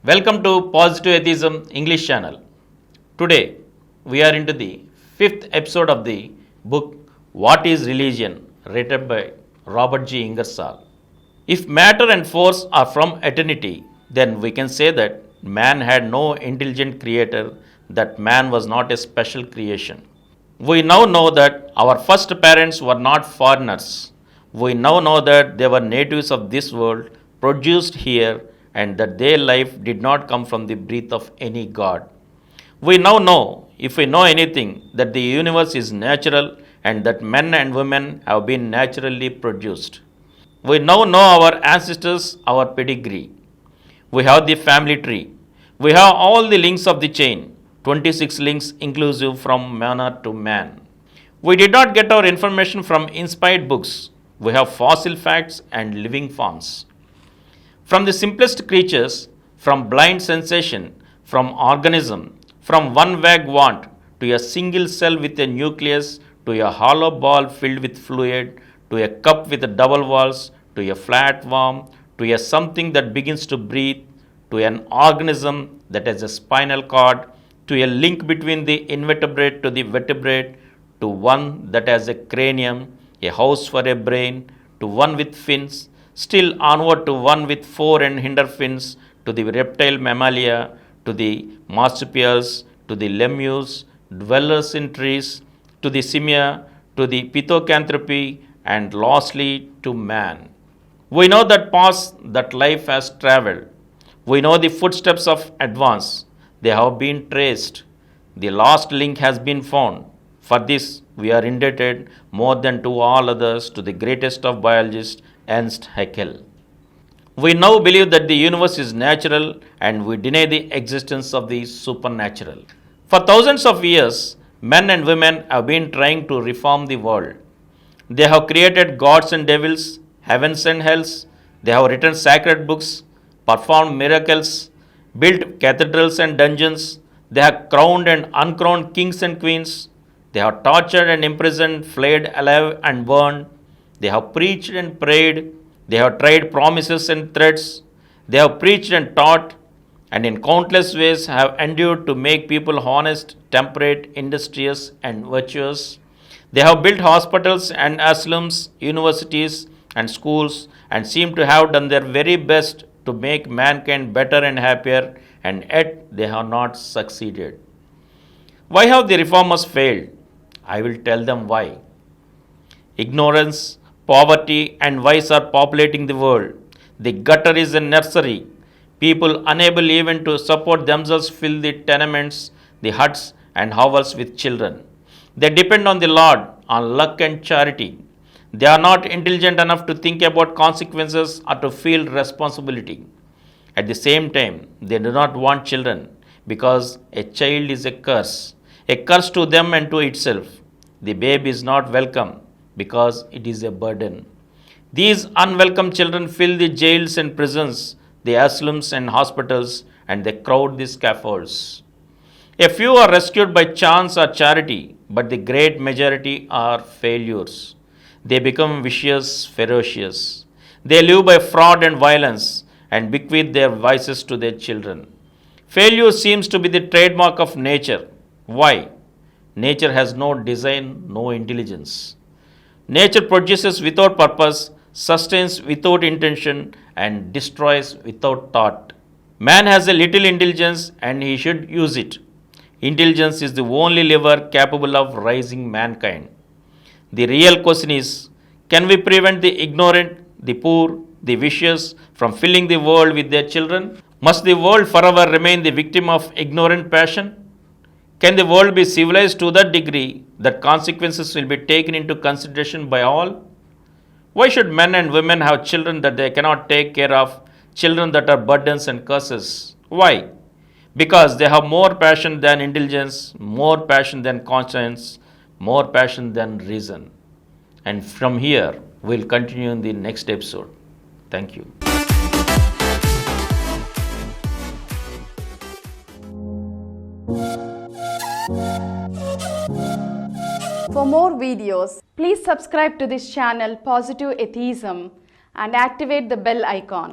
Welcome to Positive Atheism English channel. Today we are into the 5th episode of the book What is Religion, written by Robert G. Ingersoll. If matter and force are from eternity, then we can say that man had no intelligent creator, that man was not a special creation. We now know that our first parents were not foreigners. We now know that they were natives of this world, produced here, and that their life did not come from the breath of any god. We now know, if we know anything, that the universe is natural and that men and women have been naturally produced. We now know our ancestors, our pedigree. We have the family tree. We have all the links of the chain, 26 links inclusive from manna to man. We did not get our information from inspired books. We have fossil facts and living forms. From the simplest creatures, from blind sensation, from organism, from one vague want to a single cell with a nucleus, to a hollow ball filled with fluid, to a cup with double walls, to a flat worm, to a something that begins to breathe, to an organism that has a spinal cord, to a link between the invertebrate to the vertebrate, to one that has a cranium, a house for a brain, to one with fins, still onward to one with fore and hinder fins, to the reptile mammalia, to the marsupials, to the lemurs, dwellers in trees, to the simia, to the pithecanthropy, and lastly to man. We know that path that life has travelled. We know the footsteps of advance. They have been traced. The last link has been found. For this, we are indebted more than to all others to the greatest of biologists, Ernst Haeckel. We now believe that the universe is natural and we deny the existence of the supernatural. For thousands of years, men and women have been trying to reform the world. They have created gods and devils, heavens and hells. They have written sacred books, performed miracles, built cathedrals and dungeons. They have crowned and uncrowned kings and queens. They have tortured and imprisoned, flayed alive and burned. They have preached and prayed. They have tried promises and threats. They have preached and taught, and in countless ways have endured to make people honest, temperate, industrious, and virtuous. They have built hospitals and asylums, universities, and schools, and seem to have done their very best to make mankind better and happier, and yet they have not succeeded. Why have the reformers failed? I will tell them why. Ignorance, poverty, and vice are populating the world. The gutter is a nursery. People unable even to support themselves fill the tenements, the huts, and hovels with children. They depend on the Lord, on luck and charity. They are not intelligent enough to think about consequences or to feel responsibility. At the same time, they do not want children because a child is a curse to them and to itself. The babe is not welcome because it is a burden. These unwelcome children fill the jails and prisons, the asylums and hospitals, and they crowd the scaffolds. A few are rescued by chance or charity, but the great majority are failures. They become vicious, ferocious. They live by fraud and violence and bequeath their vices to their children. Failure seems to be the trademark of nature. Why? Nature has no design, no intelligence. Nature produces without purpose, sustains without intention, and destroys without thought. Man has a little intelligence and he should use it. Intelligence is the only lever capable of raising mankind. The real question is, can we prevent the ignorant, the poor, the vicious from filling the world with their children? Must the world forever remain the victim of ignorant passion? Can the world be civilized to that degree that consequences will be taken into consideration by all? Why should men and women have children that they cannot take care of, children that are burdens and curses? Why? Because they have more passion than intelligence, more passion than conscience, more passion than reason. And from here, we'll continue in the next episode. Thank you. For more videos, please subscribe to this channel Positive Atheism and activate the bell icon.